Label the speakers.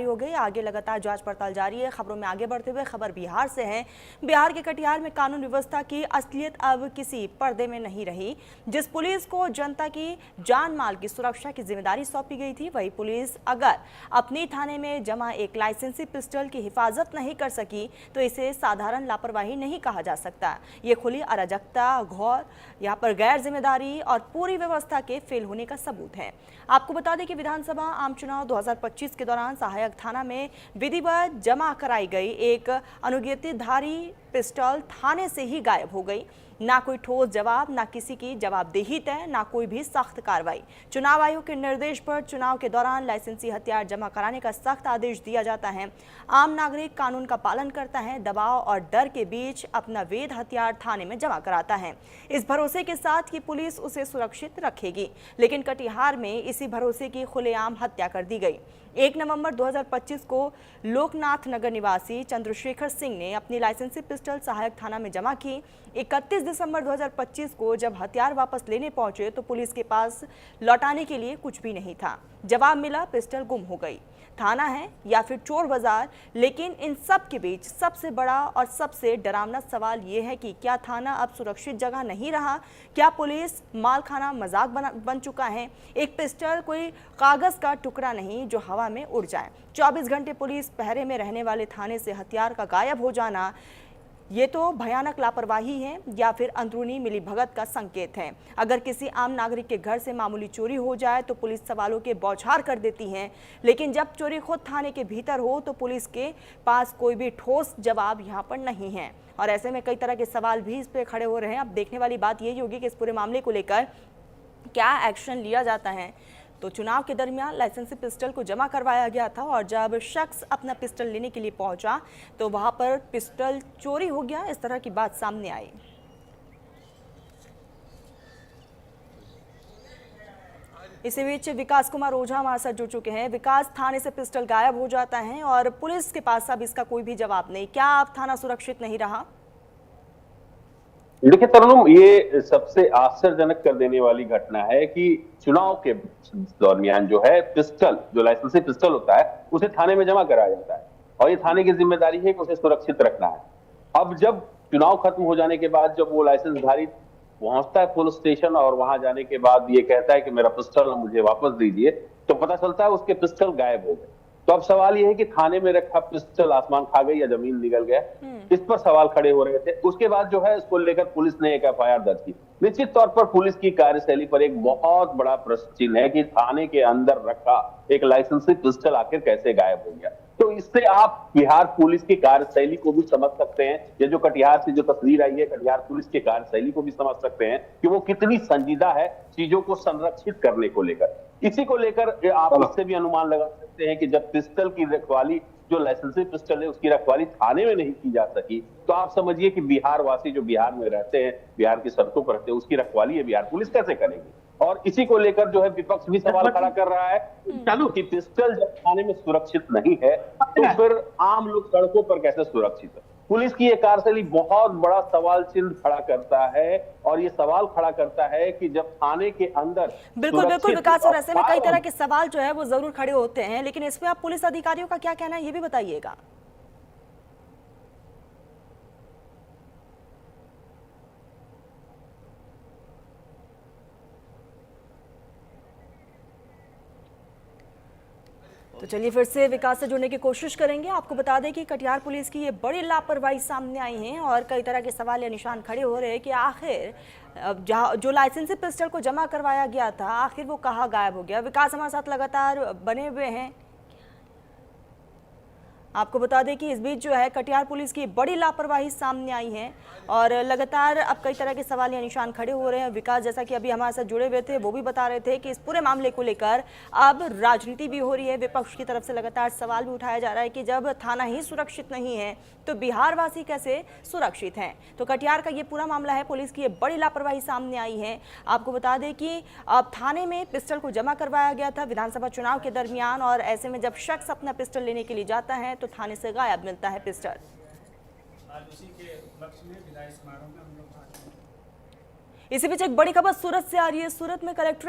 Speaker 1: हो गई। आगे लगातार जांच पड़ताल जारी है। खबरों में आगे बढ़ते हुए खबर बिहार से है। बिहार के कटिहार में कानून व्यवस्था की असलियत अब किसी पर्दे में नहीं रही। जिस पुलिस को जनता की जान माल की सुरक्षा की जिम्मेदारी सौंपी गई थी, वही पुलिस अगर अपने थाने में जमा एक लाइसेंसी पिस्टल की हिफाजत नहीं कर सकी तो इसे साधारण लापरवाही नहीं कहा जा सकता। ये खुली अराजकता, घोर यहाँ पर गैर जिम्मेदारी और पूरी व्यवस्था के फेल होने का सबूत है। आपको बता दें कि विधानसभा आम चुनाव 2025 के दौरान सहायक थाना में विधिवत जमा कराई गई एक अनुज्ञप्तिधारी पिस्टल थाने से ही गायब हो गई। ना कोई ठोस जवाब, ना किसी की जवाबदेही तय, ना कोई भी सख्त कार्रवाई। चुनाव आयोग के निर्देश पर चुनाव के दौरान लाइसेंसी हथियार जमा कराने का सख्त आदेश दिया जाता है। आम नागरिक कानून का पालन करता है, दबाव और डर के बीच अपना वैध हथियार थाने में जमा कराता है, इस भरोसे के साथ कि पुलिस उसे सुरक्षित रखेगी। लेकिन कटिहार में इसी भरोसे की खुलेआम हत्या कर दी गई। 1 नवंबर 2025 को लोकनाथ नगर निवासी चंद्रशेखर सिंह ने अपनी लाइसेंसी पिस्टल सहायक थाना में जमा की। 31 दिसंबर 2025 को जब हथियार वापस लेने पहुंचे तो पुलिस के पास लौटाने के लिए कुछ भी नहीं था। जवाब मिला, पिस्टल गुम हो गई। थाना है या फिर चोर बाजार, लेकिन इन सब के बीच सबसे बड़ा और सबसे डरावना सवाल ये है कि क्या थाना अब सुरक्षित जगह नहीं रहा? क्या पुलिस मालखाना मजाक बन चुका है? एक पिस्टल कोई कागज का टुकड़ा नहीं जो हवा में उड़ जाए। 24 घंटे पुलिस पहरे में रहने वाले थाने से हथियार का गायब हो जाना, ये तो भयानक लापरवाही है या फिर अंदरूनी मिलीभगत का संकेत है। अगर किसी आम नागरिक के घर से मामूली चोरी हो जाए तो पुलिस सवालों के बौछार कर देती है, लेकिन जब चोरी खुद थाने के भीतर हो तो पुलिस के पास कोई भी ठोस जवाब यहाँ पर नहीं है। और ऐसे में कई तरह के सवाल भी इस पर खड़े हो रहे हैं। अब देखने वाली बात यही होगी कि इस पूरे मामले को लेकर क्या एक्शन लिया जाता है। तो चुनाव के दरमियान लाइसेंसी पिस्टल को जमा करवाया गया था और जब शख्स अपना पिस्टल लेने के लिए पहुंचा तो वहां पर पिस्टल चोरी हो गया। इस तरह की बात सामने आई। इसी बीच विकास कुमार ओझा हमारे साथ जुड़ चुके हैं। विकास, थाने से पिस्टल गायब हो जाता है और पुलिस के पास अब इसका कोई भी जवाब नहीं, क्या अब थाना सुरक्षित नहीं रहा?
Speaker 2: देखिए तरन्नुम, ये सबसे आश्चर्यजनक कर देने वाली घटना है कि चुनाव के दरमियान जो है पिस्टल, जो लाइसेंसी पिस्टल होता है, उसे थाने में जमा कराया जाता है और ये थाने की जिम्मेदारी है कि उसे सुरक्षित रखना है। अब जब चुनाव खत्म हो जाने के बाद जब वो लाइसेंसधारी पहुंचता है पुलिस स्टेशन और वहां जाने के बाद ये कहता है कि मेरा पिस्टल मुझे वापस दीजिए, तो पता चलता है उसके पिस्टल गायब हो गए। तो अब सवाल यह है कि थाने में रखा पिस्टल आसमान खा गई या जमीन निगल गया, इस पर सवाल खड़े हो रहे थे। उसके बाद जो है इसको लेकर पुलिस ने एक एफआईआर दर्ज की। निश्चित तौर पर पुलिस की कार्यशैली पर एक बहुत बड़ा प्रश्न चिन्ह है कि थाने के अंदर रखा एक लाइसेंसी पिस्टल आखिर कैसे गायब हो गया। तो इससे आप बिहार पुलिस की कार्यशैली को भी समझ सकते हैं। ये जो कटिहार से जो तस्वीर आई है, कटिहार पुलिस की कार्यशैली को भी समझ सकते हैं कि वो कितनी संजीदा है चीजों को संरक्षित करने को लेकर। इसी को लेकर आप इससे भी अनुमान लगा सकते हैं कि जब पिस्टल की रखवाली, जो लाइसेंसी पिस्टल है, उसकी रखवाली थाने में नहीं की जा सकी, तो आप समझिए कि बिहार वासी जो बिहार में रहते हैं, बिहार की सड़कों पर रहते हैं, उसकी रखवाली है बिहार पुलिस कैसे करेगी? और इसी को लेकर जो है विपक्ष भी सवाल खड़ा कर रहा है कि पिस्टल जब थाने में सुरक्षित नहीं है तो फिर आम लोग सड़कों पर कैसे सुरक्षित है? पुलिस की ये कार्यशैली बहुत बड़ा सवाल चिन्ह खड़ा करता है और ये सवाल खड़ा करता है कि जब थाने के अंदर
Speaker 1: बिल्कुल विकास, और ऐसे में कई तरह के सवाल जो है वो जरूर खड़े होते हैं, लेकिन इसमें आप पुलिस अधिकारियों का क्या कहना है ये भी बताइएगा। तो चलिए फिर से विकास से जुड़ने की कोशिश करेंगे। आपको बता दें कि कटिहार पुलिस की ये बड़ी लापरवाही सामने आई है और कई तरह के सवाल या निशान खड़े हो रहे हैं कि आखिर जो लाइसेंसी पिस्टल को जमा करवाया गया था, आखिर वो कहाँ गायब हो गया। विकास हमारे साथ लगातार बने हुए हैं। आपको बता दें कि इस बीच जो है कटिहार पुलिस की बड़ी लापरवाही सामने आई है और लगातार अब कई तरह के सवाल या निशान खड़े हो रहे हैं। विकास, जैसा कि अभी हमारे साथ जुड़े हुए थे, वो भी बता रहे थे कि इस पूरे मामले को लेकर अब राजनीति भी हो रही है। विपक्ष की तरफ से लगातार सवाल भी उठाया जा रहा है कि जब थाना ही सुरक्षित नहीं है तो बिहार वासी कैसे सुरक्षित हैं। तो कटिहार का ये पूरा मामला है, पुलिस की ये बड़ी लापरवाही सामने आई है। आपको बता दें कि अब थाने में पिस्टल को जमा करवाया गया था विधानसभा चुनाव के दरमियान और ऐसे में जब शख्स अपना पिस्टल लेने के लिए जाता है तो थाने से गायब मिलता है पिस्टल। इसी बीच एक बड़ी खबर सूरत से आ रही है। सूरत में कलेक्ट्रेट